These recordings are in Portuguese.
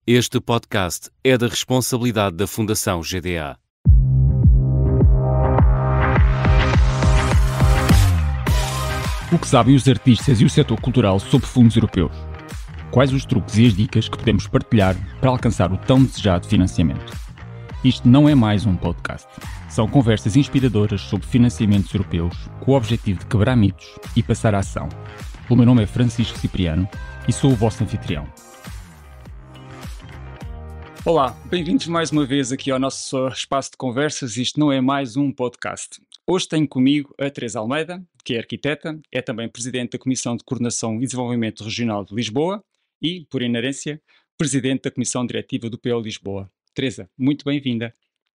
Este podcast é da responsabilidade da Fundação GDA. O que sabem os artistas e o setor cultural sobre fundos europeus? Quais os truques e as dicas que podemos partilhar para alcançar o tão desejado financiamento? Isto não é mais um podcast. São conversas inspiradoras sobre financiamentos europeus com o objetivo de quebrar mitos e passar à ação. O meu nome é Francisco Cipriano e sou o vosso anfitrião. Olá, bem-vindos mais uma vez aqui ao nosso espaço de conversas. Isto não é mais um podcast. Hoje tenho comigo a Teresa Almeida, que é arquiteta, é também Presidente da Comissão de Coordenação e Desenvolvimento Regional de Lisboa e, por inerência, Presidente da Comissão Diretiva do PO Lisboa. Teresa, muito bem-vinda.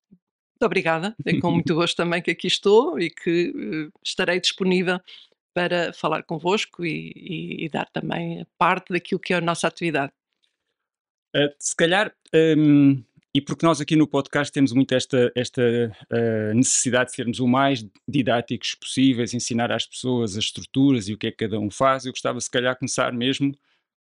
Muito obrigada, é com muito gosto também que aqui estou e que estarei disponível para falar convosco e dar também parte daquilo que é a nossa atividade. Se calhar, e porque nós aqui no podcast temos muito esta necessidade de sermos o mais didáticos possíveis, ensinar às pessoas as estruturas e o que é que cada um faz, eu gostava se calhar começar mesmo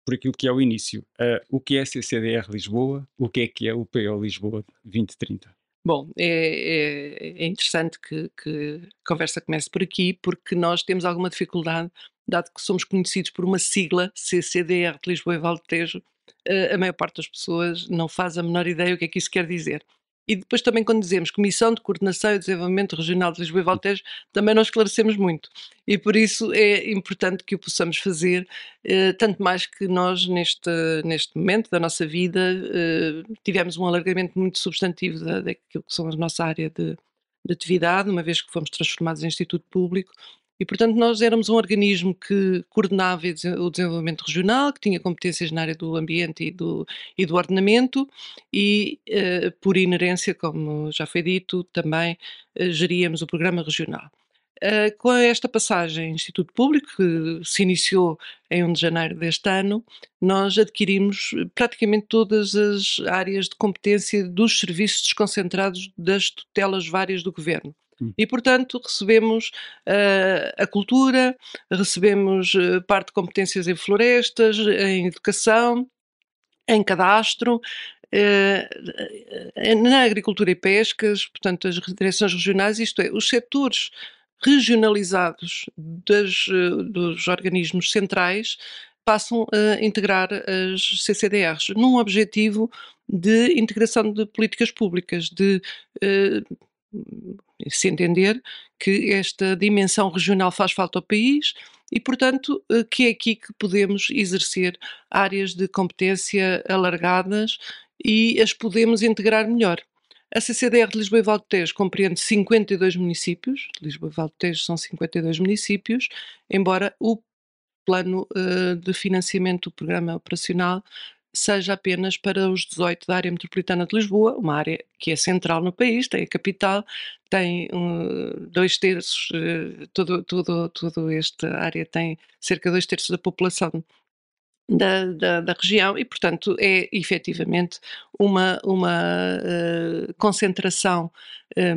por aquilo que é o início. O que é CCDR Lisboa? O que é o PO Lisboa 2030? Bom, é interessante que a conversa comece por aqui, porque nós temos alguma dificuldade, dado que somos conhecidos por uma sigla, CCDR de Lisboa e Vale do Tejo, a maior parte das pessoas não faz a menor ideia o que é que isso quer dizer. E depois também quando dizemos Comissão de Coordenação e Desenvolvimento Regional de Lisboa e Vale do Tejo, também não esclarecemos muito. E por isso é importante que o possamos fazer, tanto mais que nós neste momento da nossa vida tivemos um alargamento muito substantivo daquilo que são a nossa área de atividade, uma vez que fomos transformados em Instituto Público. E, portanto, nós éramos um organismo que coordenava o desenvolvimento regional, que tinha competências na área do ambiente e do ordenamento e, por inerência, como já foi dito, também geríamos o programa regional. Com esta passagem em Instituto Público, que se iniciou em 1 de janeiro deste ano, nós adquirimos praticamente todas as áreas de competência dos serviços desconcentrados das tutelas várias do Governo. E, portanto, recebemos a cultura, recebemos parte de competências em florestas, em educação, em cadastro, na agricultura e pescas, portanto, as direções regionais, isto é, os setores regionalizados dos organismos centrais passam a integrar as CCDRs num objetivo de integração de políticas públicas, de se entender que esta dimensão regional faz falta ao país e, portanto, que é aqui que podemos exercer áreas de competência alargadas e as podemos integrar melhor. A CCDR de Lisboa e Vale do Tejo compreende 52 municípios, Lisboa e Vale do Tejo são 52 municípios, embora o plano de financiamento do programa operacional seja apenas para os 18 da área metropolitana de Lisboa, uma área que é central no país, tem a capital, tem 2/3, toda esta área tem cerca de 2/3 da população da região e, portanto, é efetivamente uma concentração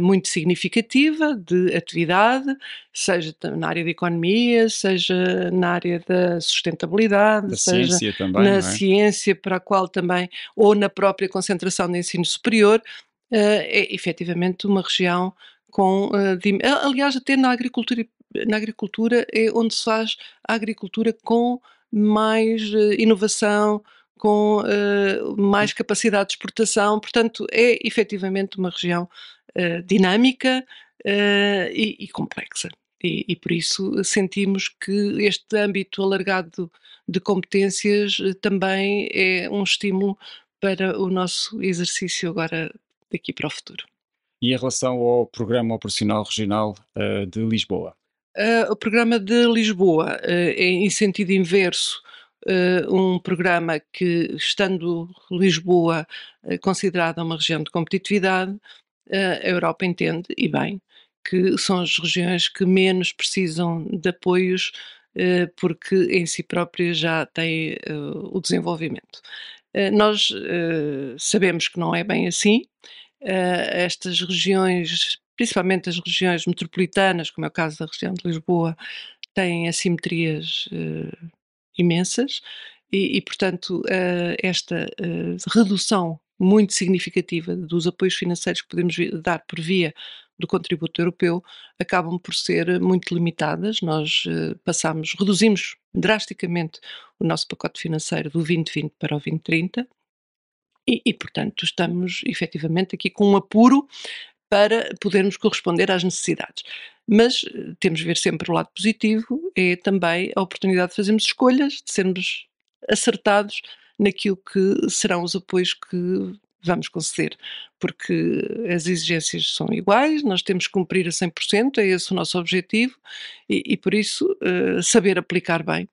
muito significativa de atividade, seja na área da economia, seja na área da sustentabilidade, Da seja ciência também, na não é? ciência, para a qual também, ou na própria concentração de ensino superior, é efetivamente uma região com, aliás, até na agricultura é onde se faz a agricultura com mais inovação, com mais capacidade de exportação, portanto é efetivamente uma região dinâmica e complexa. E por isso sentimos que este âmbito alargado de competências também é um estímulo para o nosso exercício agora daqui para o futuro. E em relação ao Programa Operacional Regional de Lisboa? O programa de Lisboa é em sentido inverso, um programa que, estando Lisboa considerada uma região de competitividade, a Europa entende, e bem, que são as regiões que menos precisam de apoios, porque em si próprias já têm o desenvolvimento. Nós sabemos que não é bem assim. Estas regiões, principalmente as regiões metropolitanas, como é o caso da região de Lisboa, têm assimetrias imensas Portanto, esta redução muito significativa dos apoios financeiros que podemos dar por via do contributo europeu acabam por ser muito limitadas. Nós reduzimos drasticamente o nosso pacote financeiro do 2020 para o 2030 portanto, estamos efetivamente aqui com um apuro para podermos corresponder às necessidades. Mas temos de ver sempre o lado positivo, é também a oportunidade de fazermos escolhas, de sermos acertados naquilo que serão os apoios que vamos conceder, porque as exigências são iguais, nós temos que cumprir a 100%, é esse o nosso objetivo, por isso saber aplicar bem.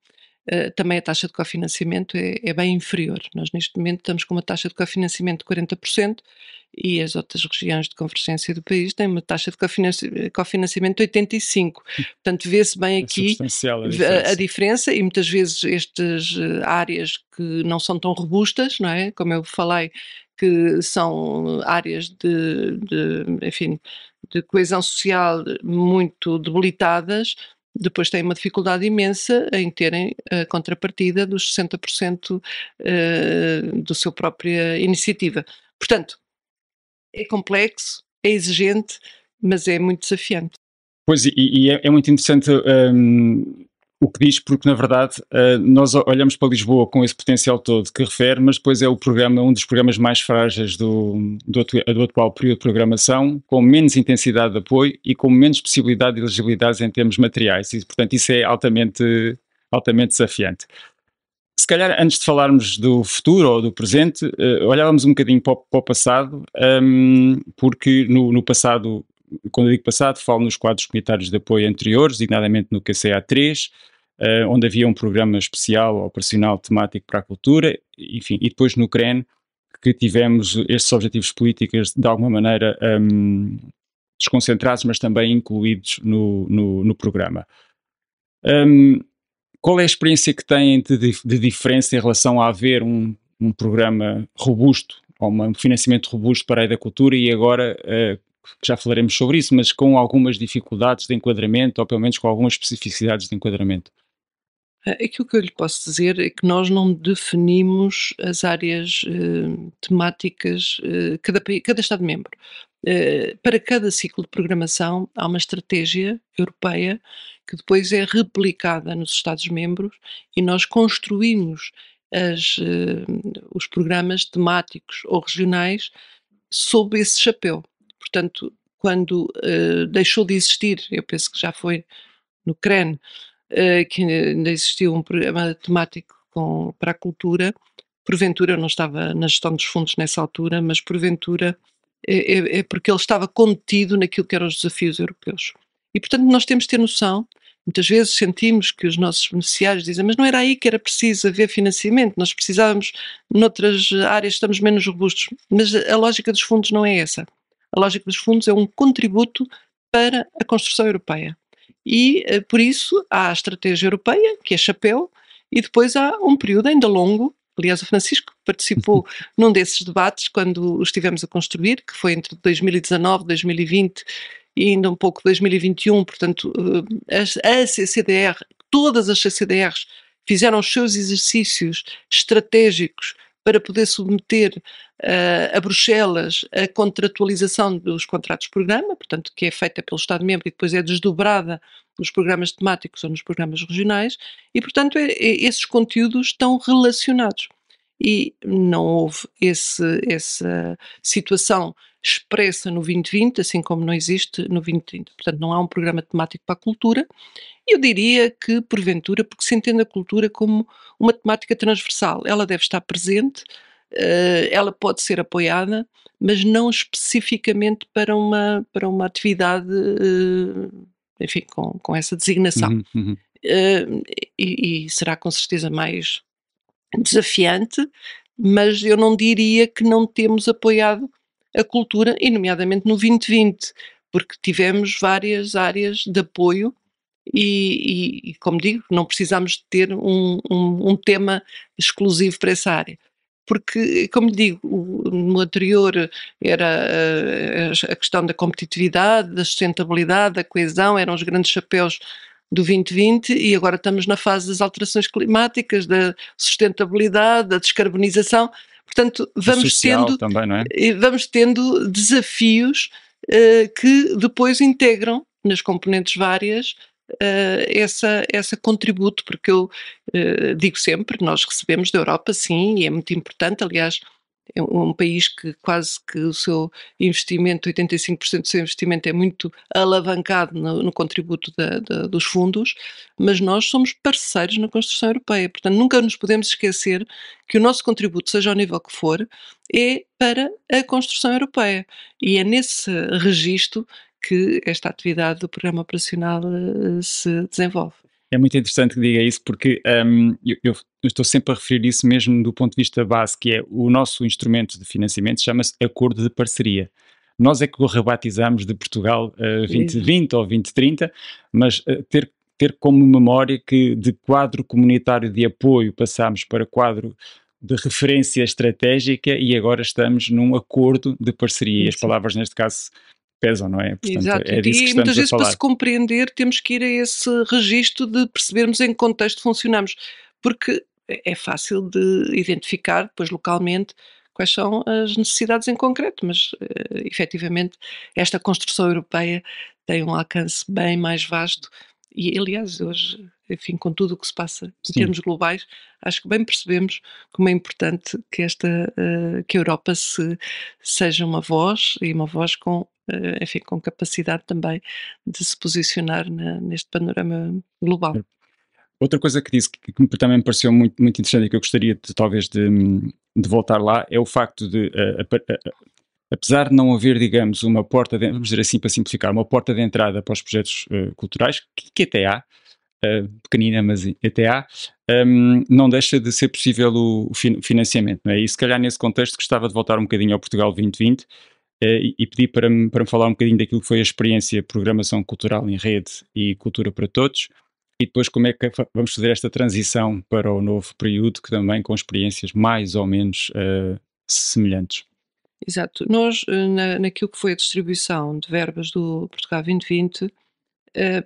Também a taxa de cofinanciamento é bem inferior. Nós, neste momento, estamos com uma taxa de cofinanciamento de 40% e as outras regiões de convergência do país têm uma taxa de cofinanciamento de 85%. Portanto, vê-se bem aqui substancial a diferença e muitas vezes estas áreas que não são tão robustas, não é? Como eu falei, que são áreas enfim, de coesão social muito debilitadas, depois têm uma dificuldade imensa em terem a contrapartida dos 60% do seu própria iniciativa. Portanto, é complexo, é exigente, mas é muito desafiante. Pois, é muito interessante o que diz, porque na verdade nós olhamos para Lisboa com esse potencial todo que refere, mas depois é um dos programas mais frágeis do atual período de programação, com menos intensidade de apoio e com menos possibilidade de elegibilidades em termos materiais, e portanto isso é altamente desafiante. Se calhar, antes de falarmos do futuro ou do presente, olhávamos um bocadinho para o passado, porque no passado, quando eu digo passado, falo nos quadros comunitários de apoio anteriores, designadamente no QCA3, onde havia um programa especial, operacional, temático para a cultura, enfim, e depois no CREN, que tivemos estes objetivos políticos de alguma maneira desconcentrados, mas também incluídos no programa. Qual é a experiência que têm de diferença em relação a haver um programa robusto, ou um financiamento robusto para a área da cultura e agora, que já falaremos sobre isso, mas com algumas dificuldades de enquadramento, ou pelo menos com algumas especificidades de enquadramento? Aquilo que eu lhe posso dizer é que nós não definimos as áreas temáticas, cada Estado-membro. Para cada ciclo de programação há uma estratégia europeia que depois é replicada nos Estados-membros e nós construímos os programas temáticos ou regionais sob esse chapéu. Portanto, quando deixou de existir, eu penso que já foi no CREN, que ainda existiu um programa temático para a cultura. Porventura, eu não estava na gestão dos fundos nessa altura, mas porventura é porque ele estava contido naquilo que eram os desafios europeus. E, portanto, nós temos de ter noção, muitas vezes sentimos que os nossos beneficiários dizem, mas não era aí que era preciso haver financiamento, nós precisávamos, noutras áreas estamos menos robustos. Mas a lógica dos fundos não é essa. A lógica dos fundos é um contributo para a construção europeia. Por isso, há a estratégia europeia, que é chapéu, e depois há um período ainda longo. Aliás, o Francisco participou num desses debates quando o estivemos a construir, que foi entre 2019, 2020 e ainda um pouco 2021. Portanto, a CCDR, todas as CCDRs fizeram os seus exercícios estratégicos para poder submeter a Bruxelas a contratualização dos contratos de programa, portanto, que é feita pelo Estado-membro e depois é desdobrada nos programas temáticos ou nos programas regionais, e, portanto, esses conteúdos estão relacionados. E não houve essa situação expressa no 2020, assim como não existe no 2030. Portanto, não há um programa temático para a cultura. Eu diria que, porventura, porque se entende a cultura como uma temática transversal, ela deve estar presente, ela pode ser apoiada, mas não especificamente para uma atividade, enfim, com essa designação. Será com certeza mais desafiante, mas eu não diria que não temos apoiado a cultura, e nomeadamente no 2020, porque tivemos várias áreas de apoio e como digo, não precisamos de ter um tema exclusivo para essa área. Porque, como digo, no anterior era a questão da competitividade, da sustentabilidade, da coesão, eram os grandes chapéus do 2020 e agora estamos na fase das alterações climáticas, da sustentabilidade, da descarbonização. Portanto, O social também, não é? vamos tendo desafios que depois integram nas componentes várias essa contributo, porque eu digo sempre, nós recebemos da Europa, sim, e é muito importante, aliás, é um país que quase que o seu investimento, 85% do seu investimento é muito alavancado no contributo dos fundos, mas nós somos parceiros na construção europeia, portanto nunca nos podemos esquecer que o nosso contributo, seja ao nível que for, é para a construção europeia e é nesse registro que esta atividade do programa operacional se desenvolve. É muito interessante que diga isso porque eu estou sempre a referir isso mesmo do ponto de vista base, que é o nosso instrumento de financiamento chama-se Acordo de Parceria. Nós é que o rebatizamos de Portugal 2020 ou 2030, mas ter como memória que de quadro comunitário de apoio passámos para quadro de referência estratégica e agora estamos num acordo de parceria. E as palavras neste caso pesam, não é? Portanto, Exato, é disso que e muitas estamos a vezes para falar. se compreender temos que ir a esse registro de percebermos em que contexto funcionamos, porque é fácil de identificar depois localmente quais são as necessidades em concreto, mas efetivamente esta construção europeia tem um alcance bem mais vasto e aliás hoje, enfim, com tudo o que se passa em Sim. termos globais, acho que bem percebemos como é importante que que a Europa seja uma voz e uma voz com enfim, com capacidade também de se posicionar neste panorama global. Outra coisa que disse que também me pareceu muito, muito interessante e que eu gostaria de, talvez de voltar lá é o facto de, apesar de não haver, digamos, uma porta, vamos dizer assim para simplificar, uma porta de entrada para os projetos culturais, que até há, pequenina, mas até há, não deixa de ser possível o financiamento, não é? E se calhar nesse contexto gostava de voltar um bocadinho ao Portugal 2020 e pedir para me falar um bocadinho daquilo que foi a experiência Programação Cultural em Rede e Cultura para Todos, e depois como é que vamos fazer esta transição para o novo período, que também com experiências mais ou menos semelhantes. Exato. Nós, naquilo que foi a distribuição de verbas do Portugal 2020,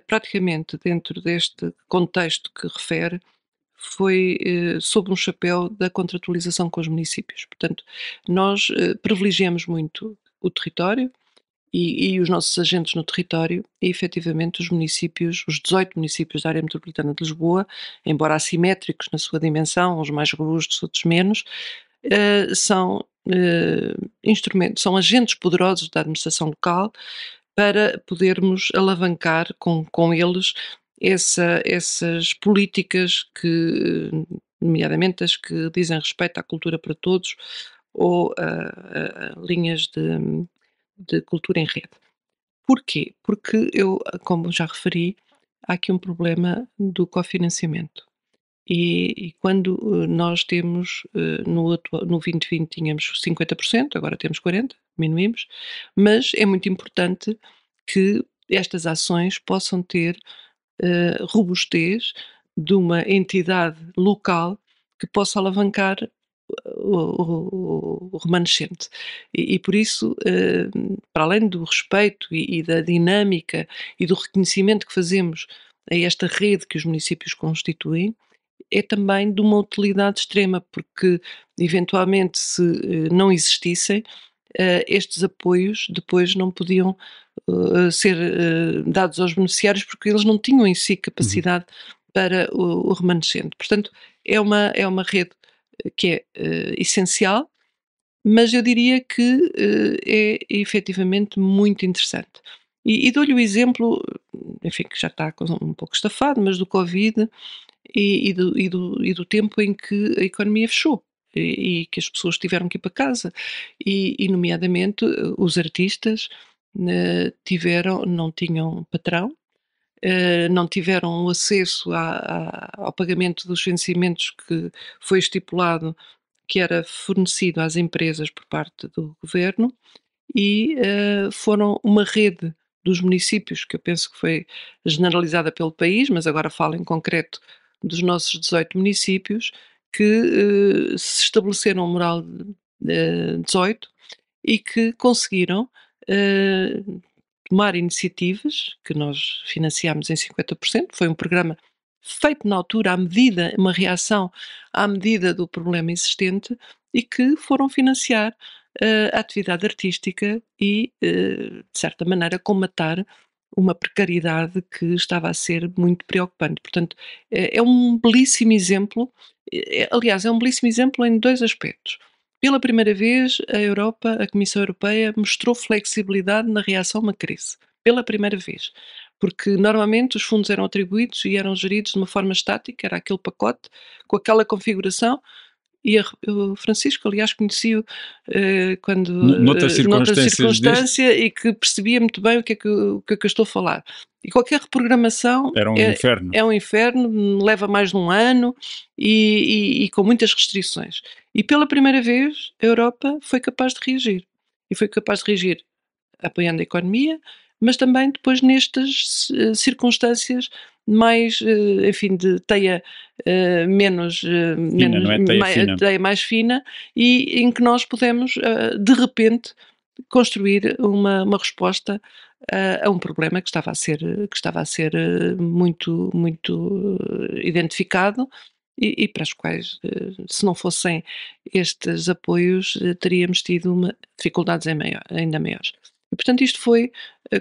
praticamente dentro deste contexto que refere, foi sob um chapéu da contratualização com os municípios. Portanto, nós privilegiamos muito o território e os nossos agentes no território e, efetivamente, os municípios, os 18 municípios da área metropolitana de Lisboa, embora assimétricos na sua dimensão, uns mais robustos, outros menos, são instrumentos, são agentes poderosos da administração local para podermos alavancar com eles essas políticas que, nomeadamente as que dizem respeito à cultura para todos ou a linhas de cultura em rede. Porquê? Porque eu, como já referi, há aqui um problema do cofinanciamento. E quando nós temos, no 2020 tínhamos 50%, agora temos 40%, diminuímos, mas é muito importante que estas ações possam ter robustez de uma entidade local que possa alavancar o remanescente. E por isso, para além do respeito e da dinâmica e do reconhecimento que fazemos a esta rede que os municípios constituem, é também de uma utilidade extrema, porque eventualmente se não existissem, estes apoios depois não podiam ser dados aos beneficiários porque eles não tinham em si Uhum. capacidade para o remanescente. Portanto, é uma rede que é essencial, mas eu diria que é efetivamente muito interessante. E dou-lhe o exemplo, enfim, que já está um pouco estafado, mas do Covid e do tempo em que a economia fechou e que as pessoas tiveram que ir para casa e nomeadamente os artistas não tinham patrão, não tiveram acesso ao pagamento dos vencimentos que foi estipulado que era fornecido às empresas por parte do governo e foram uma rede dos municípios, que eu penso que foi generalizada pelo país, mas agora falo em concreto dos nossos 18 municípios, que se estabeleceram a moral 18 e que conseguiram, eh, tomar iniciativas, que nós financiámos em 50%, foi um programa feito na altura uma reação à medida do problema existente e que foram financiar a atividade artística e, de certa maneira, comatar uma precariedade que estava a ser muito preocupante. Portanto, é um belíssimo exemplo, aliás, é um belíssimo exemplo em 2 aspectos. Pela primeira vez, a Comissão Europeia mostrou flexibilidade na reação a uma crise. Pela primeira vez. Porque normalmente os fundos eram atribuídos e eram geridos de uma forma estática, era aquele pacote, com aquela configuração, e o Francisco, aliás, conheci-o quando Noutras noutra circunstâncias circunstância e que percebia muito bem o que é que eu estou a falar. E qualquer reprogramação era um inferno. é um inferno, leva mais de um ano e com muitas restrições. E pela primeira vez a Europa foi capaz de reagir. E foi capaz de reagir apoiando a economia, mas também depois nestas circunstâncias mais, enfim, de teia menos, Fina, não é teia fina. teia mais fina, e em que nós pudemos, de repente, construir uma resposta a um problema que estava a ser muito, muito identificado e para os quais, se não fossem estes apoios, teríamos tido dificuldades ainda maiores. E portanto isto foi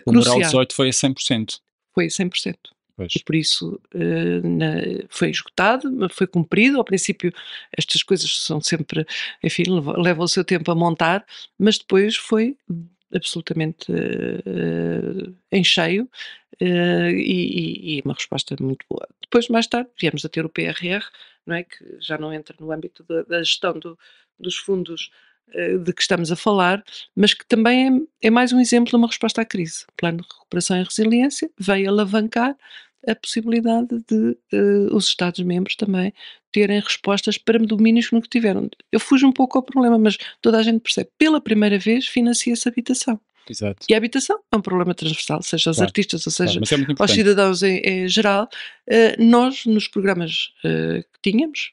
O Moral crucial, 18 foi a 100%. foi 100%. Pois. E por isso foi esgotado, foi cumprido. Ao princípio estas coisas são sempre, enfim, levam o seu tempo a montar, mas depois foi absolutamente em cheio e uma resposta muito boa. Depois, mais tarde, viemos a ter o PRR, não é? Que já não entra no âmbito da gestão dos fundos de que estamos a falar, mas que também é mais um exemplo de uma resposta à crise. O Plano de Recuperação e Resiliência veio alavancar a possibilidade de os Estados-membros também terem respostas para domínios que nunca tiveram. Eu fujo um pouco ao problema, mas toda a gente percebe. Pela primeira vez financia-se a habitação. Exato. E a habitação é um problema transversal, seja aos Claro, artistas, ou seja mas é muito aos importante. cidadãos em geral. Nós, nos programas que tínhamos,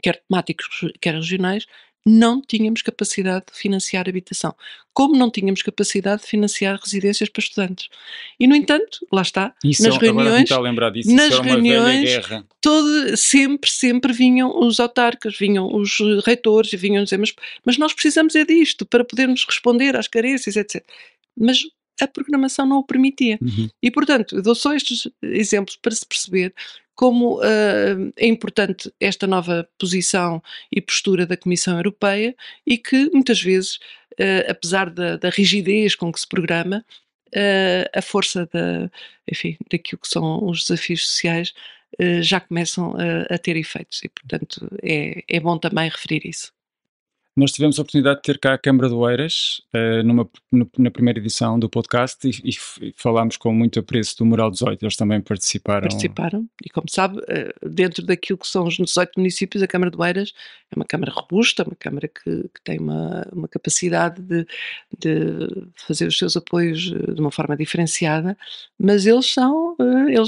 quer temáticos, quer regionais, não tínhamos capacidade de financiar habitação, como não tínhamos capacidade de financiar residências para estudantes. E, no entanto, lá está, Isso nas agora reuniões, está a lembrar disso, nas isso era uma velha reuniões, guerra. sempre vinham os autarcas, vinham os reitores e vinham dizer, mas nós precisamos é disto para podermos responder às carências, etc. Mas a programação não o permitia. Uhum. E, portanto, eu dou só estes exemplos para se perceber como é importante esta nova posição e postura da Comissão Europeia e que, muitas vezes, apesar da rigidez com que se programa, a força enfim, daquilo que são os desafios sociais já começam a ter efeitos e, portanto, é bom também referir isso. Nós tivemos a oportunidade de ter cá a Câmara de Oeiras na primeira edição do podcast e falámos com muito apreço do Moral 18, eles também participaram. E, como sabe, dentro daquilo que são os 18 municípios, a Câmara de Oeiras é uma Câmara robusta, uma Câmara que tem uma capacidade de fazer os seus apoios de uma forma diferenciada, mas eles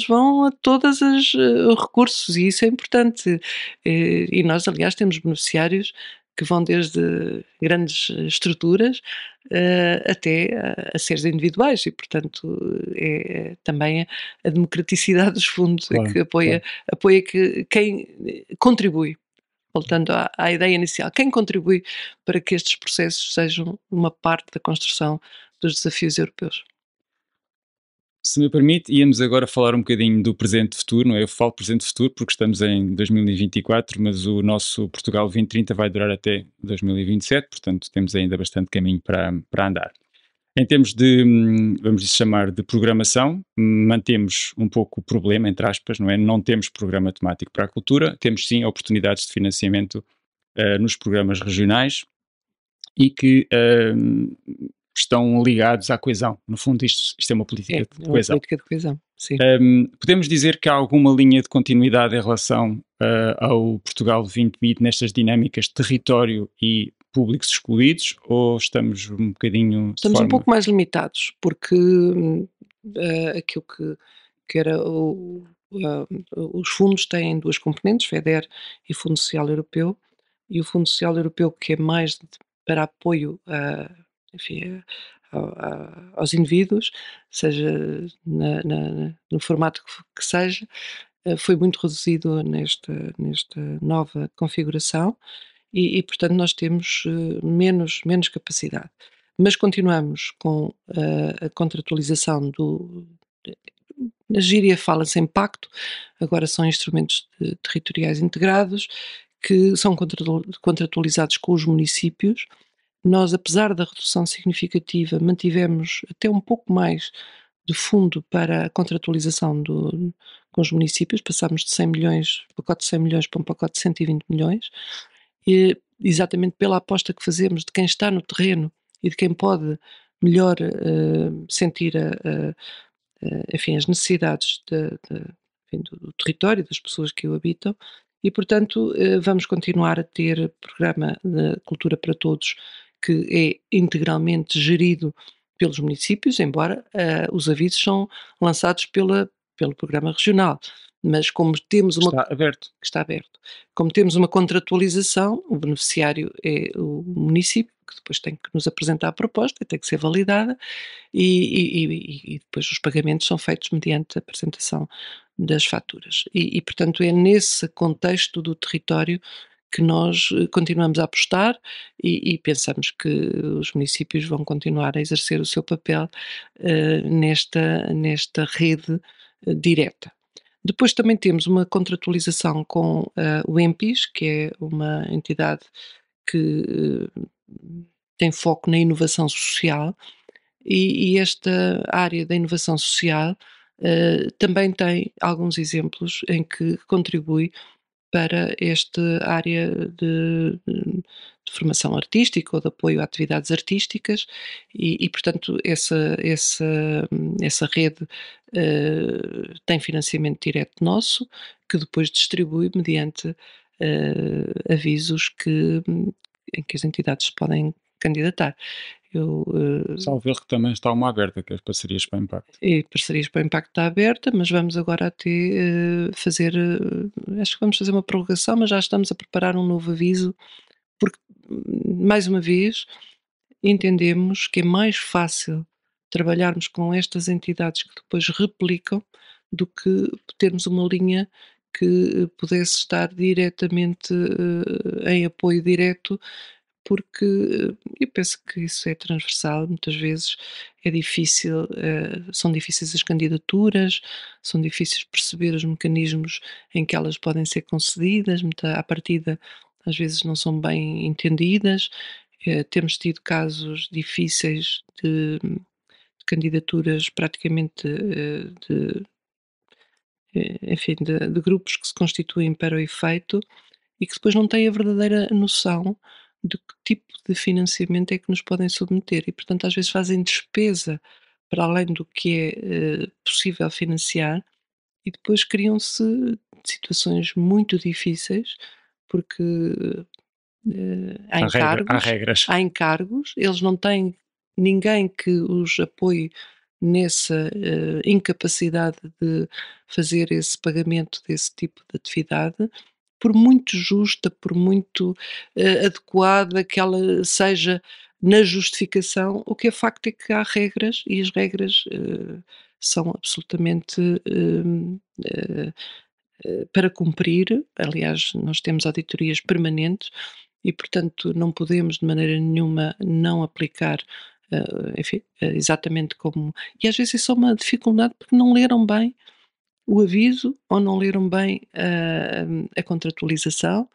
vão a todos os recursos e isso é importante. E nós, aliás, temos beneficiários que vão desde grandes estruturas até a seres individuais e, portanto, é também a democraticidade dos fundos Claro, que apoia quem contribui. Voltando à ideia inicial, quem contribui para que estes processos sejam uma parte da construção dos desafios europeus? Se me permite, íamos agora falar um bocadinho do presente e futuro, não é? Eu falo presente e futuro porque estamos em 2024, mas o nosso Portugal 2030 vai durar até 2027, portanto temos ainda bastante caminho para andar. Em termos de, vamos chamar de programação, mantemos um pouco o problema, entre aspas, não é? Não temos programa temático para a cultura, temos sim oportunidades de financiamento nos programas regionais e que estão ligados à coesão. No fundo, isto é uma política de coesão. Política de coesão, sim. Podemos dizer que há alguma linha de continuidade em relação ao Portugal 2020 nestas dinâmicas de território e públicos excluídos, ou estamos um bocadinho... Estamos um pouco mais limitados, porque aquilo que era os fundos têm duas componentes, FEDER e Fundo Social Europeu, e o Fundo Social Europeu, que é mais para apoio enfim, aos indivíduos, seja no formato que seja, foi muito reduzido nesta nova configuração e portanto, nós temos menos capacidade. Mas continuamos com a contratualização na gíria fala-se em pacto, agora são instrumentos territoriais integrados, que são contratualizados com os municípios. Nós, apesar da redução significativa, mantivemos até um pouco mais de fundo para a contratualização com os municípios, passámos de 100 milhões, pacote de 100 milhões para um pacote de 120 milhões, e exatamente pela aposta que fazemos de quem está no terreno e de quem pode melhor sentir enfim, as necessidades enfim, do território, das pessoas que o habitam, e portanto vamos continuar a ter programa de Cultura para Todos, que é integralmente gerido pelos municípios, embora os avisos são lançados pelo programa regional. Mas como temos uma Está aberto. que está aberto. Como temos uma contratualização, o beneficiário é o município, que depois tem que nos apresentar a proposta, tem que ser validada e depois os pagamentos são feitos mediante a apresentação das faturas. Portanto, é nesse contexto do território que nós continuamos a apostar e pensamos que os municípios vão continuar a exercer o seu papel nesta rede direta. Depois também temos uma contratualização com o EMPIS, que é uma entidade que tem foco na inovação social, e esta área da inovação social também tem alguns exemplos em que contribui para esta área de formação artística ou de apoio a atividades artísticas portanto, essa rede tem financiamento direto nosso, que depois distribui mediante avisos em que as entidades se podem candidatar. Eu, Salvo erro que também está uma aberta, que é as parcerias para o impacto. e parcerias para o impacto está aberta, mas vamos agora até fazer, acho que vamos fazer uma prorrogação, mas já estamos a preparar um novo aviso, porque, mais uma vez, entendemos que é mais fácil trabalharmos com estas entidades que depois replicam do que termos uma linha que pudesse estar diretamente em apoio direto porque eu penso que isso é transversal, muitas vezes é difícil, são difíceis as candidaturas, são difíceis perceber os mecanismos em que elas podem ser concedidas, à partida às vezes não são bem entendidas. Temos tido casos difíceis de candidaturas praticamente enfim, de grupos que se constituem para o efeito e que depois não têm a verdadeira noção de que tipo de financiamento é que nos podem submeter e, portanto, às vezes fazem despesa para além do que é possível financiar e depois criam-se situações muito difíceis porque Há há regras. há encargos, eles não têm ninguém que os apoie nessa incapacidade de fazer esse pagamento desse tipo de atividade, por muito justa, por muito adequada que ela seja na justificação, o que é facto é que há regras e as regras são absolutamente eh, para cumprir. Aliás, nós temos auditorias permanentes e, portanto, não podemos de maneira nenhuma não aplicar, enfim, exatamente como. E às vezes é só uma dificuldade porque não leram bem o aviso ou não leram bem a contratualização.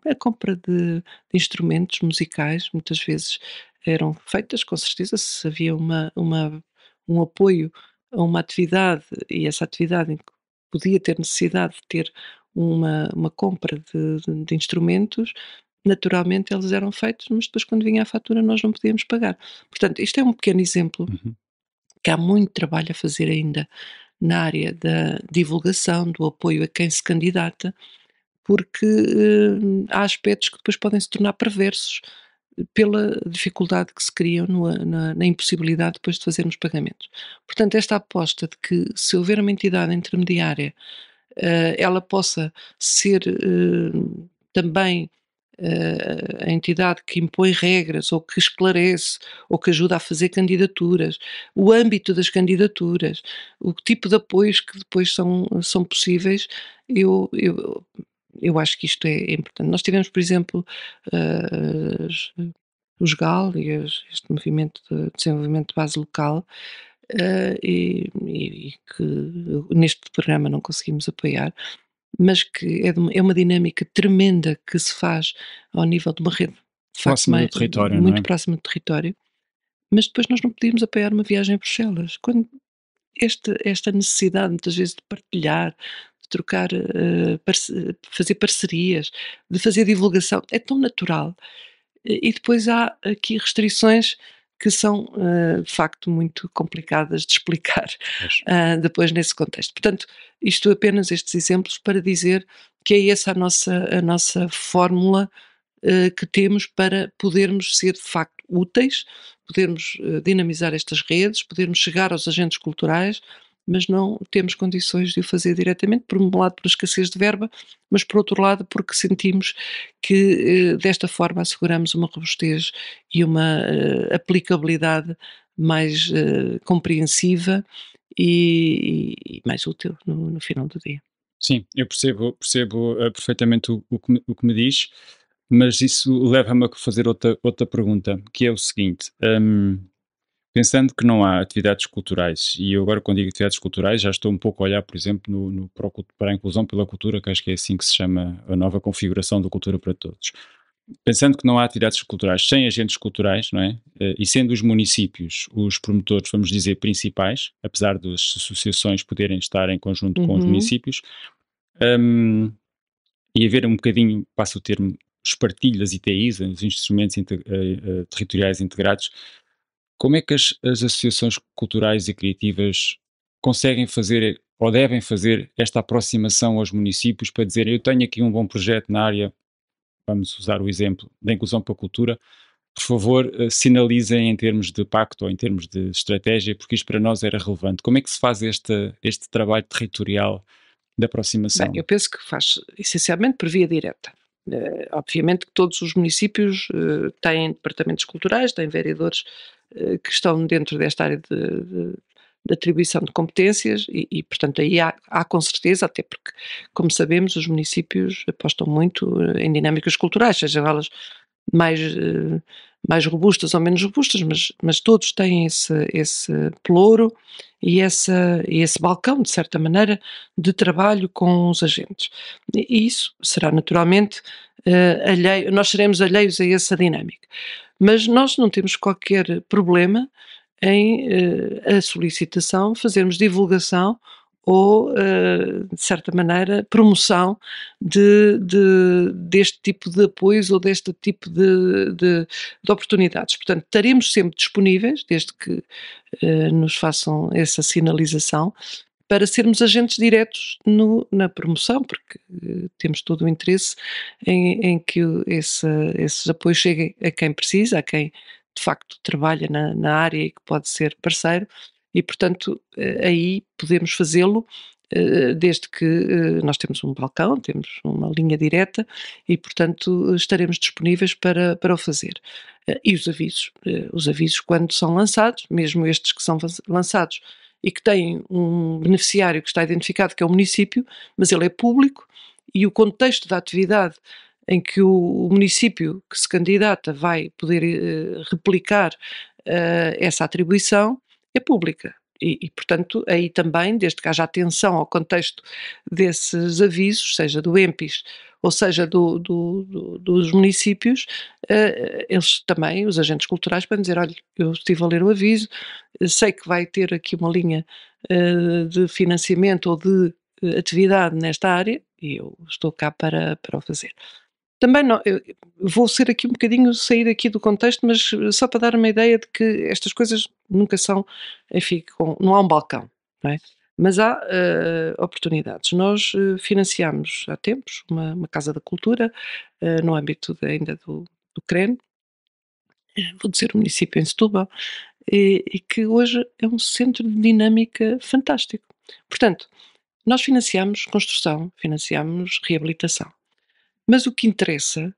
A compra de instrumentos musicais muitas vezes eram feitas, com certeza, se havia um apoio a uma atividade e essa atividade em que podia ter necessidade de ter uma compra de instrumentos, naturalmente eles eram feitos, mas depois quando vinha a fatura nós não podíamos pagar. Portanto, isto é um pequeno exemplo Uhum. que há muito trabalho a fazer ainda na área da divulgação, do apoio a quem se candidata, porque há aspectos que depois podem se tornar perversos pela dificuldade que se criam na impossibilidade depois de fazermos pagamentos. Portanto, esta aposta de que se houver uma entidade intermediária, ela possa ser também a entidade que impõe regras ou que esclarece ou que ajuda a fazer candidaturas, o âmbito das candidaturas, o tipo de apoios que depois são possíveis, eu eu eu acho que isto é importante. Nós tivemos, por exemplo, as os GAL e este movimento de desenvolvimento de base local, e que neste programa não conseguimos apoiar, mas que é uma dinâmica tremenda que se faz ao nível de uma rede, de facto, Próximo do território, não muito é? próxima do território, mas depois nós não podíamos apoiar uma viagem a Bruxelas. Quando esta necessidade, muitas vezes, de partilhar, de trocar, fazer parcerias, de fazer divulgação, é tão natural. E depois há aqui restrições que são, de facto, muito complicadas de explicar, Pois. depois nesse contexto. Portanto, isto apenas estes exemplos para dizer que é essa a nossa fórmula, que temos para podermos ser de facto úteis, podermos, dinamizar estas redes, podermos chegar aos agentes culturais, mas não temos condições de o fazer diretamente, por um lado por escassez de verba, mas por outro lado porque sentimos que, desta forma asseguramos uma robustez e uma, aplicabilidade mais, compreensiva e mais útil no final do dia. Sim, eu percebo, perfeitamente o que me diz, mas isso leva-me a fazer outra pergunta, que é o seguinte: pensando que não há atividades culturais, e eu agora quando digo atividades culturais já estou um pouco a olhar, por exemplo, para a inclusão pela cultura, que acho que é assim que se chama a nova configuração da cultura para todos. Pensando que não há atividades culturais sem agentes culturais, não é? E sendo os municípios os promotores, vamos dizer, principais, apesar das associações poderem estar em conjunto com os Uhum. municípios, hum, e haver um bocadinho, passo o termo, espartilhas ITIs, os instrumentos territoriais integrados, como é que as associações culturais e criativas conseguem fazer ou devem fazer esta aproximação aos municípios para dizer eu tenho aqui um bom projeto na área, vamos usar o exemplo da inclusão para a cultura, por favor, sinalizem em termos de pacto ou em termos de estratégia, porque isto para nós era relevante. Como é que se faz este trabalho territorial de Bem, aproximação? eu penso que faz essencialmente por via direta. Obviamente que todos os municípios têm departamentos culturais, têm vereadores que estão dentro desta área de atribuição de competências e, portanto, aí há com certeza, até porque, como sabemos, os municípios apostam muito em dinâmicas culturais, sejam elas mais, mais robustas ou menos robustas, mas todos têm esse pelouro e esse balcão, de certa maneira, de trabalho com os agentes. E isso será naturalmente alheio, nós seremos alheios a essa dinâmica. Mas nós não temos qualquer problema em a solicitação, fazermos divulgação ou, de certa maneira, promoção deste tipo de apoios ou deste tipo de oportunidades. Portanto, estaremos sempre disponíveis, desde que nos façam essa sinalização, para sermos agentes diretos na promoção, porque temos todo o interesse em que esses apoios cheguem a quem precisa, a quem de facto trabalha na área e que pode ser parceiro, e portanto aí podemos fazê-lo. Desde que nós temos um balcão, temos uma linha direta e, portanto, estaremos disponíveis para o fazer. E os avisos quando são lançados, mesmo estes que são lançados e que têm um beneficiário que está identificado, que é o município, mas ele é público e o contexto da atividade em que o município que se candidata vai poder replicar essa atribuição é pública. Portanto, aí também, desde que haja atenção ao contexto desses avisos, seja do EMPIS ou seja dos municípios, eles também, os agentes culturais, podem dizer: olha, eu estive a ler o aviso, sei que vai ter aqui uma linha de financiamento ou de atividade nesta área e eu estou cá para o fazer. Também não, eu vou ser aqui um bocadinho, sair aqui do contexto, mas só para dar uma ideia de que estas coisas nunca são, enfim, não há um balcão, não é? Mas há oportunidades. Nós financiamos há tempos uma Casa da Cultura, no âmbito ainda do CREN, vou dizer o município em Setúbal, e que hoje é um centro de dinâmica fantástico. Portanto, nós financiamos construção, financiamos reabilitação. Mas o que interessa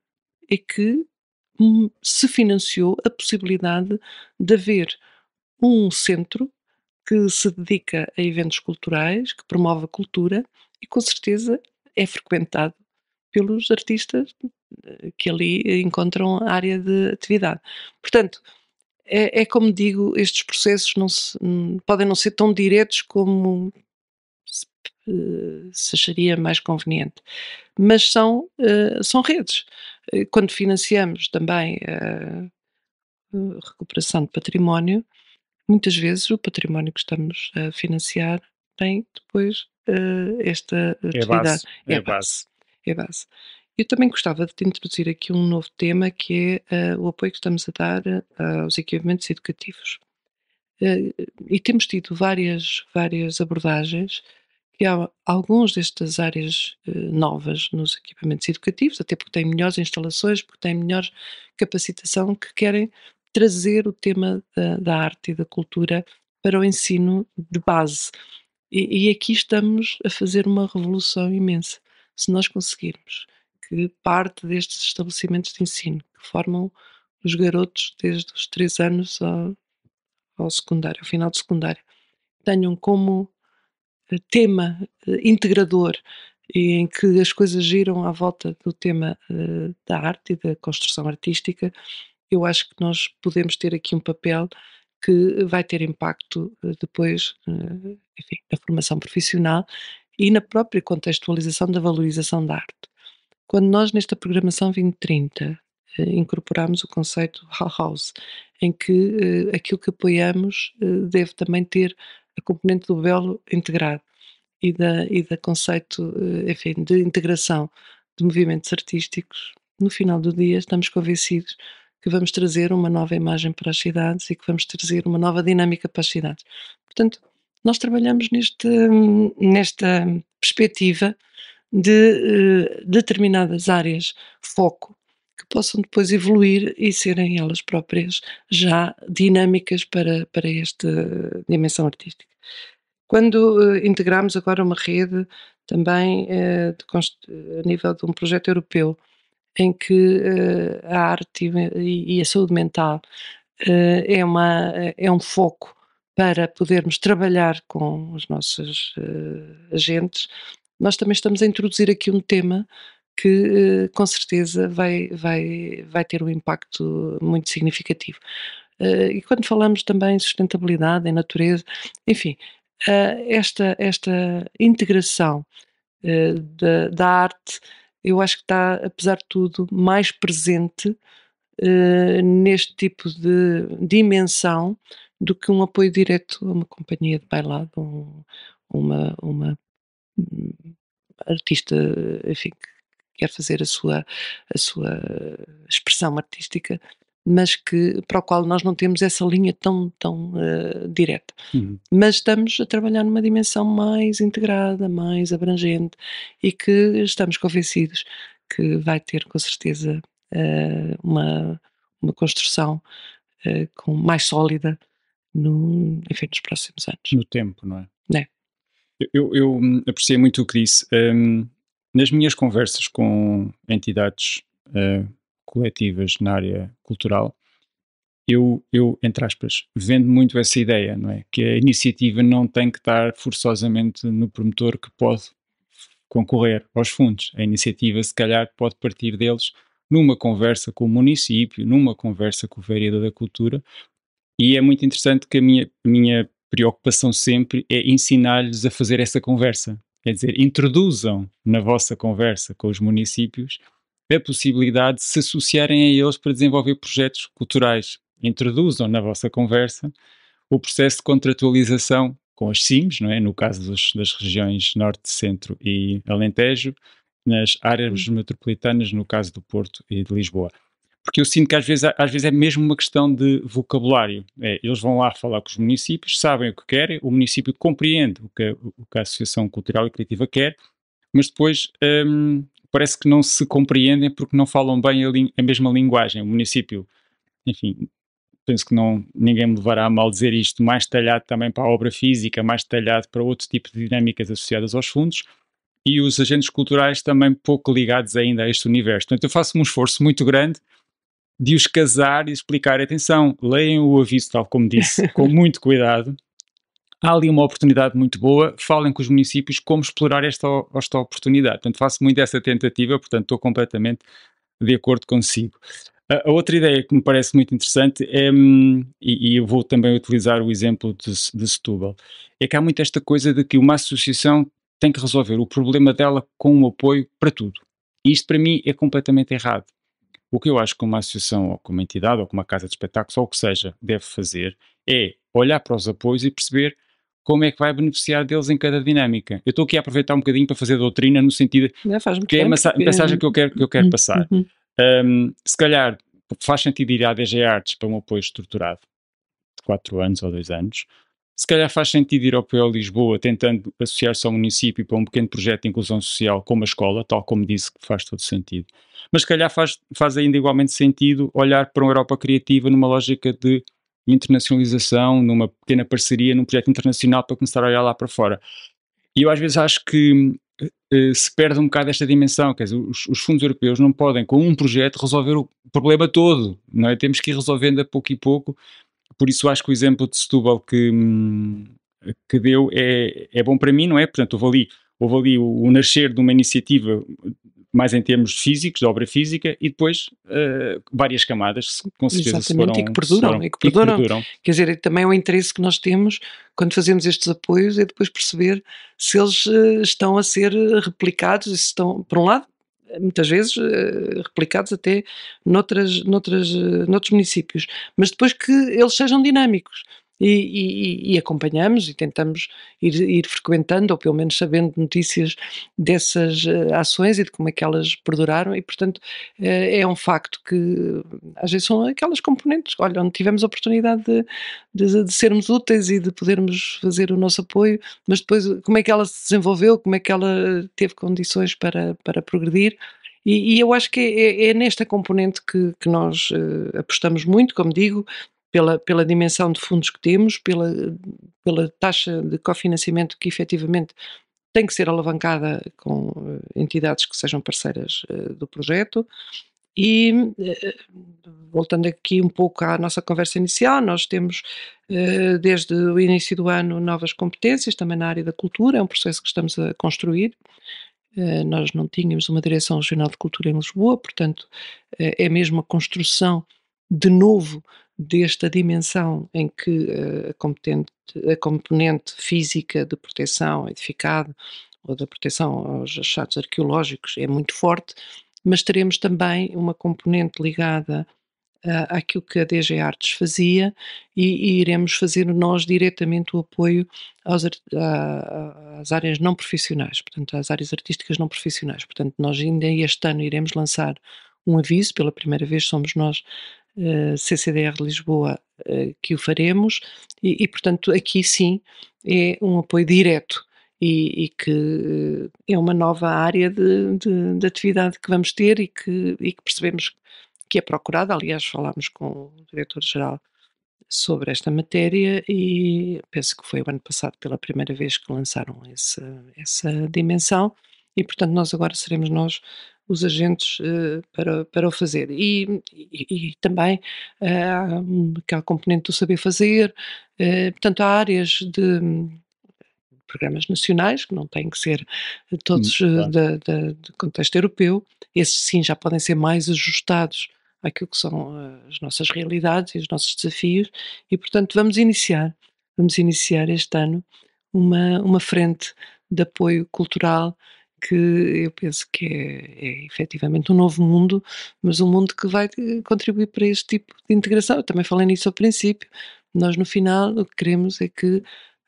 é que se financiou a possibilidade de haver um centro que se dedica a eventos culturais, que promove a cultura e com certeza é frequentado pelos artistas que ali encontram área de atividade. Portanto, é como digo, estes processos podem não ser tão diretos como se, se acharia mais conveniente, mas são redes. Quando financiamos também a recuperação de património, muitas vezes o património que estamos a financiar tem depois esta É a atividade. base, É é a a base. base. É a base. Eu também gostava de introduzir aqui um novo tema que é o apoio que estamos a dar aos equipamentos educativos. E temos tido várias abordagens que há alguns destas áreas novas nos equipamentos educativos, até porque têm melhores instalações, porque têm melhor capacitação, que querem trazer o tema da arte e da cultura para o ensino de base. E aqui estamos a fazer uma revolução imensa. Se nós conseguirmos que parte destes estabelecimentos de ensino, que formam os garotos desde os 3 anos ao secundário, ao final do secundário, tenham como tema integrador e em que as coisas giram à volta do tema da arte e da construção artística, eu acho que nós podemos ter aqui um papel que vai ter impacto depois, enfim, na formação profissional e na própria contextualização da valorização da arte. Quando nós nesta programação 2030 incorporamos o conceito Bauhaus, em que aquilo que apoiamos deve também ter a componente do belo integrado e da conceito, enfim, de integração de movimentos artísticos, no final do dia estamos convencidos que vamos trazer uma nova imagem para as cidades e que vamos trazer uma nova dinâmica para as cidades. Portanto, nós trabalhamos nesta perspectiva de determinadas áreas foco que possam depois evoluir e serem elas próprias já dinâmicas para esta dimensão artística. Quando integramos agora uma rede também a nível de um projeto europeu, em que a arte e a saúde mental é um foco para podermos trabalhar com os nossos agentes, nós também estamos a introduzir aqui um tema que com certeza vai ter um impacto muito significativo. E quando falamos também em sustentabilidade, em natureza, enfim, esta integração da arte, eu acho que está, apesar de tudo, mais presente neste tipo de dimensão do que um apoio direto a uma companhia de bailado, uma hum, artista, enfim, que quer fazer a sua expressão artística, mas para o qual nós não temos essa linha tão direta. Uhum. Mas estamos a trabalhar numa dimensão mais integrada, mais abrangente e que estamos convencidos que vai ter com certeza uma construção mais sólida enfim, nos próximos anos. No tempo, não é? Né? Eu apreciei muito o que disse. Nas minhas conversas com entidades coletivas na área cultural, eu, entre aspas, vendo muito essa ideia, não é? Que a iniciativa não tem que estar forçosamente no promotor que pode concorrer aos fundos. A iniciativa, se calhar, pode partir deles numa conversa com o município, numa conversa com o vereador da cultura, e é muito interessante que a minha preocupação sempre é ensinar-lhes a fazer essa conversa. Quer dizer, introduzam na vossa conversa com os municípios a possibilidade de se associarem a eles para desenvolver projetos culturais. Introduzam na vossa conversa o processo de contratualização com as CIMs, não é? No caso das regiões Norte, Centro e Alentejo, nas áreas Hum. metropolitanas, no caso do Porto e de Lisboa. Porque eu sinto que às vezes é mesmo uma questão de vocabulário. Eles vão lá falar com os municípios, sabem o que querem, o município compreende o que a Associação Cultural e Criativa quer, mas depois parece que não se compreendem porque não falam bem a mesma linguagem. O município, enfim, penso que ninguém me levará a mal dizer isto, mais talhado também para a obra física, mais talhado para outro tipo de dinâmicas associadas aos fundos, e os agentes culturais também pouco ligados ainda a este universo. Portanto, eu faço um esforço muito grande de os casar e explicar, atenção, leiam o aviso, tal como disse, com muito cuidado. Há ali uma oportunidade muito boa, falem com os municípios como explorar esta oportunidade. Portanto, faço muito essa tentativa, portanto, estou completamente de acordo consigo. A outra ideia que me parece muito interessante é, e eu vou também utilizar o exemplo de Setúbal, é que há muito esta coisa de que uma associação tem que resolver o problema dela com um apoio para tudo. E isto para mim é completamente errado. O que eu acho que uma associação, ou como uma entidade, ou como uma casa de espetáculos, ou o que seja, deve fazer, é olhar para os apoios e perceber como é que vai beneficiar deles em cada dinâmica. Eu estou aqui a aproveitar um bocadinho para fazer doutrina no sentido Faz muito que é bem, a mensagem que eu quero passar. Se calhar faz sentido ir à DG Artes para um apoio estruturado de 4 anos ou 2 anos. Se calhar faz sentido ir ao PO Lisboa tentando associar-se ao município para um pequeno projeto de inclusão social como a escola, tal como disse, que faz todo sentido. Mas se calhar faz ainda igualmente sentido olhar para uma Europa criativa numa lógica de internacionalização, numa pequena parceria, num projeto internacional para começar a olhar lá para fora. E eu às vezes acho que se perde um bocado esta dimensão, quer dizer, os fundos europeus não podem com um projeto resolver o problema todo, não é? Temos que ir resolvendo a pouco e pouco, por isso acho que o exemplo de Setúbal que deu é bom para mim, não é? Portanto, houve ali o nascer de uma iniciativa mais em termos físicos, de obra física, e depois várias camadas, com certeza exatamente, e que perduram. Quer dizer, também é o interesse que nós temos quando fazemos estes apoios, é depois perceber se eles estão a ser replicados, e se estão, por um lado, muitas vezes replicados até noutros municípios, mas depois que eles sejam dinâmicos. E acompanhamos e tentamos ir frequentando, ou pelo menos sabendo notícias dessas ações e de como é que elas perduraram, e portanto é um facto que às vezes são aquelas componentes, olha, onde tivemos a oportunidade de sermos úteis e de podermos fazer o nosso apoio, mas depois como é que ela se desenvolveu, como é que ela teve condições para progredir. E eu acho que é nesta componente que nós apostamos muito, como digo, pela dimensão de fundos que temos, pela taxa de cofinanciamento que efetivamente tem que ser alavancada com entidades que sejam parceiras do projeto. E voltando aqui um pouco à nossa conversa inicial, nós temos desde o início do ano novas competências também na área da cultura, é um processo que estamos a construir. Nós não tínhamos uma direção regional de cultura em Lisboa, portanto é mesmo a construção de novo desta dimensão em que a componente física de proteção edificado ou da proteção aos achados arqueológicos é muito forte, mas teremos também uma componente ligada àquilo que a DG Artes fazia e iremos fazer nós diretamente o apoio às áreas não profissionais, portanto às áreas artísticas não profissionais. Portanto, nós ainda este ano iremos lançar um aviso, pela primeira vez somos nós, CCDR de Lisboa, que o faremos e portanto aqui sim é um apoio direto e que é uma nova área de atividade que vamos ter e que percebemos que é procurada. Aliás, falámos com o diretor-geral sobre esta matéria e penso que foi o ano passado pela primeira vez que lançaram essa dimensão e, portanto, nós agora seremos nós os agentes para o fazer. E também aquela componente do saber fazer, portanto, há áreas de programas nacionais, que não têm que ser todos Claro. de contexto europeu, esses sim já podem ser mais ajustados àquilo que são as nossas realidades e os nossos desafios e, portanto, vamos iniciar este ano uma frente de apoio cultural que eu penso que é efetivamente um novo mundo, mas um mundo que vai contribuir para este tipo de integração. Eu também falei nisso ao princípio. Nós, no final, o que queremos é que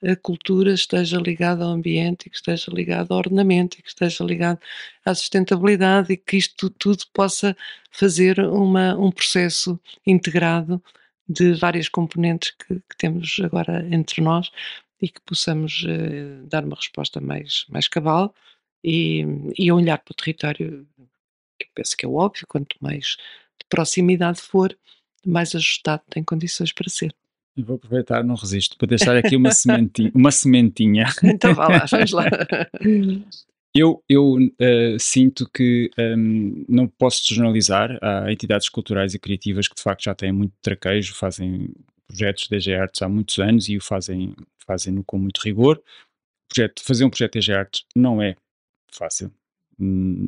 a cultura esteja ligada ao ambiente e que esteja ligada ao ordenamento e que esteja ligada à sustentabilidade e que isto tudo possa fazer um processo integrado de várias componentes que temos agora entre nós e que possamos dar uma resposta mais cabal e olhar para o território, que eu penso que é óbvio, quanto mais de proximidade for, mais ajustado tem condições para ser. Eu vou aproveitar, não resisto, para deixar aqui uma sementinha. Então vá lá, vamos lá. Eu sinto que não posso generalizar. Há entidades culturais e criativas que de facto já têm muito traquejo, fazem projetos de DG Artes há muitos anos e fazem-no com muito rigor. Fazer um projeto de DG Artes não é fácil.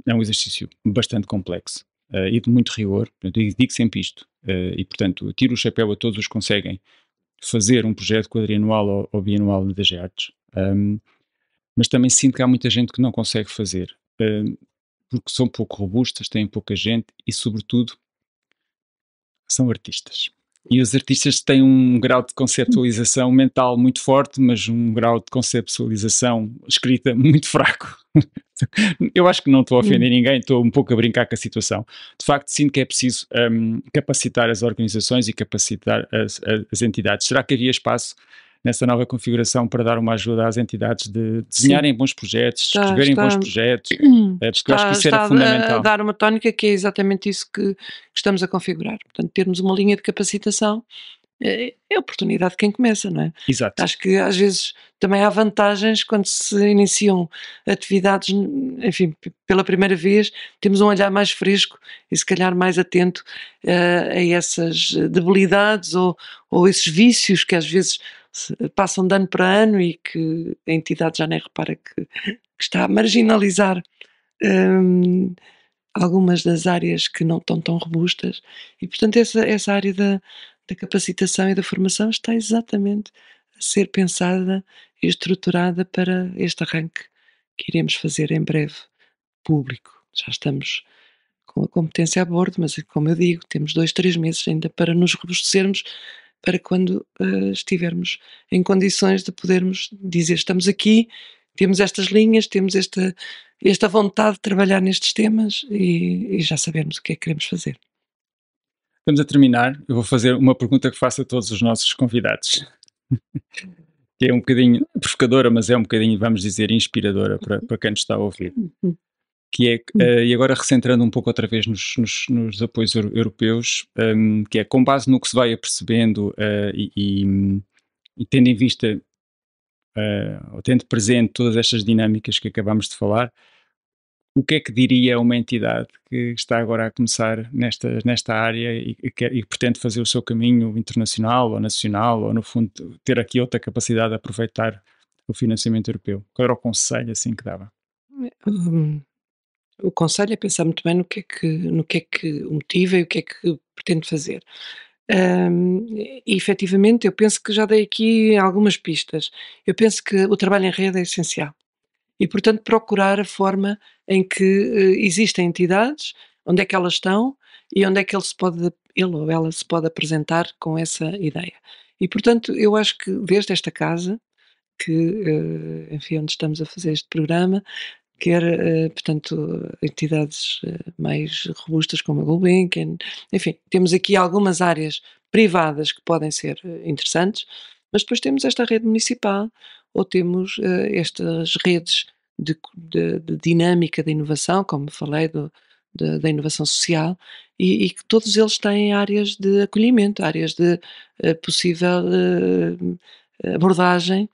É um exercício bastante complexo e de muito rigor. Portanto, eu digo sempre isto. E, portanto, eu tiro o chapéu a todos os que conseguem fazer um projeto quadrianual ou bianual de DG Artes. Mas também sinto que há muita gente que não consegue fazer, porque são pouco robustas, têm pouca gente e, sobretudo, são artistas. E os artistas têm um grau de conceptualização mental muito forte, mas um grau de conceptualização escrita muito fraco. Eu acho que não estou a ofender ninguém, estou um pouco a brincar com a situação. De facto, sinto que é preciso capacitar as organizações e capacitar as entidades. Será que havia espaço nessa nova configuração para dar uma ajuda às entidades de desenharem bons projetos, escreverem bons projetos? Porque eu acho que isso era Está a fundamental. dar uma tónica que é exatamente isso que estamos a configurar. Portanto, termos uma linha de capacitação é a oportunidade de quem começa, não é? Exato. Acho que às vezes também há vantagens quando se iniciam atividades, enfim, pela primeira vez, temos um olhar mais fresco e se calhar mais atento a essas debilidades ou esses vícios que às vezes passam de ano para ano e que a entidade já nem repara que está a marginalizar hum, algumas das áreas que não estão tão robustas e, portanto, essa área da capacitação e da formação está exatamente a ser pensada e estruturada para este arranque que iremos fazer em breve público. Já estamos com a competência a bordo, mas como eu digo, temos 2, 3 meses ainda para nos robustecermos para quando estivermos em condições de podermos dizer estamos aqui, temos estas linhas, temos esta vontade de trabalhar nestes temas e já sabermos o que é que queremos fazer. Estamos a terminar. Eu vou fazer uma pergunta que faço a todos os nossos convidados, que é um bocadinho provocadora, mas é um bocadinho, vamos dizer, inspiradora para quem nos está a ouvir. Uhum. Que é, e agora recentrando um pouco outra vez nos apoios europeus, que é com base no que se vai apercebendo e tendo em vista, ou tendo presente todas estas dinâmicas que acabámos de falar, o que é que diria uma entidade que está agora a começar nesta área e pretende fazer o seu caminho internacional ou nacional, ou no fundo ter aqui outra capacidade de aproveitar o financiamento europeu? Qual era o conselho assim que dava? Hum, o conselho é pensar muito bem no que é que o motiva e o que é que pretende fazer. E efetivamente eu penso que já dei aqui algumas pistas. Eu penso que o trabalho em rede é essencial. E, portanto, procurar a forma em que existem entidades, onde é que elas estão e onde é que ele ou ela se pode apresentar com essa ideia. E, portanto, eu acho que desde esta casa, que, enfim, onde estamos a fazer este programa, quer, portanto, entidades mais robustas como a Gulbenkian, enfim, temos aqui algumas áreas privadas que podem ser interessantes, mas depois temos esta rede municipal ou temos estas redes de dinâmica de inovação, como falei, da inovação social, e que todos eles têm áreas de acolhimento, áreas de possível abordagem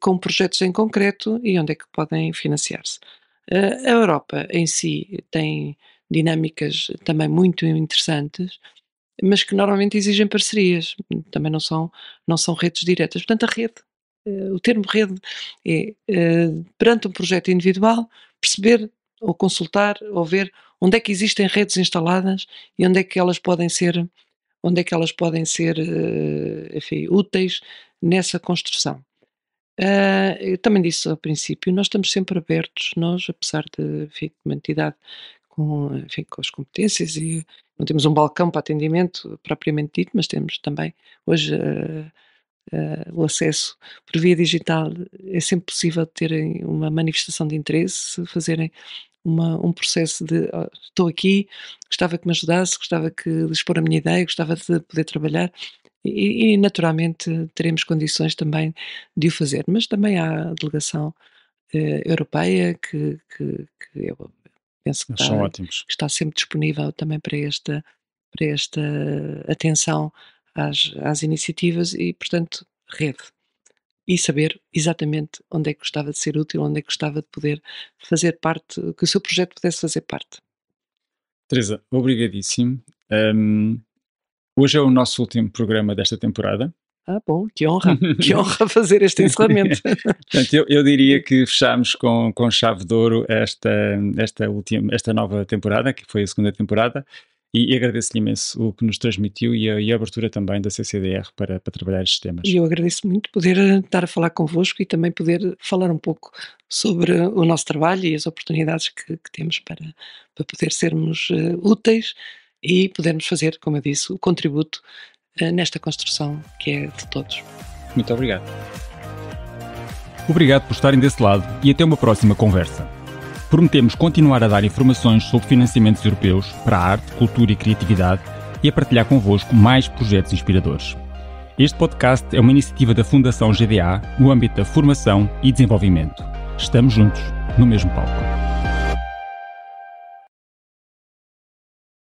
com projetos em concreto e onde é que podem financiar-se. A Europa em si tem dinâmicas também muito interessantes, mas que normalmente exigem parcerias, também não são redes diretas. Portanto, a rede, o termo rede é, perante um projeto individual, perceber ou consultar ou ver onde é que existem redes instaladas e onde é que elas podem ser, enfim, úteis nessa construção. Eu também disse ao princípio, nós estamos sempre abertos, nós, apesar de, enfim, uma entidade com, enfim, com as competências e não temos um balcão para atendimento propriamente dito, mas temos também hoje o acesso por via digital, é sempre possível terem uma manifestação de interesse, fazerem um processo de estou aqui, gostava que me ajudasse, gostava de expor a minha ideia, gostava de poder trabalhar e naturalmente teremos condições também de o fazer. Mas também há a delegação europeia que eu penso que Eles são está, ótimos. que está sempre disponível também para esta atenção às iniciativas e, portanto, rede. e saber exatamente onde é que gostava de ser útil, onde é que gostava de poder fazer parte, que o seu projeto pudesse fazer parte. Teresa, obrigadíssimo. Hoje é o nosso último programa desta temporada. Bom, que honra fazer este encerramento. Portanto, eu diria que fechámos com chave de ouro esta nova temporada, que foi a segunda temporada, e agradeço-lhe imenso o que nos transmitiu e a abertura também da CCDR para trabalhar estes temas. E eu agradeço muito poder estar a falar convosco e também poder falar um pouco sobre o nosso trabalho e as oportunidades que temos para poder sermos úteis e podermos fazer, como eu disse, o contributo nesta construção que é de todos. Muito obrigado. Obrigado por estarem desse lado e até uma próxima conversa. Prometemos continuar a dar informações sobre financiamentos europeus para a arte, cultura e criatividade e a partilhar convosco mais projetos inspiradores. Este podcast é uma iniciativa da Fundação GDA no âmbito da formação e desenvolvimento. Estamos juntos, no mesmo palco.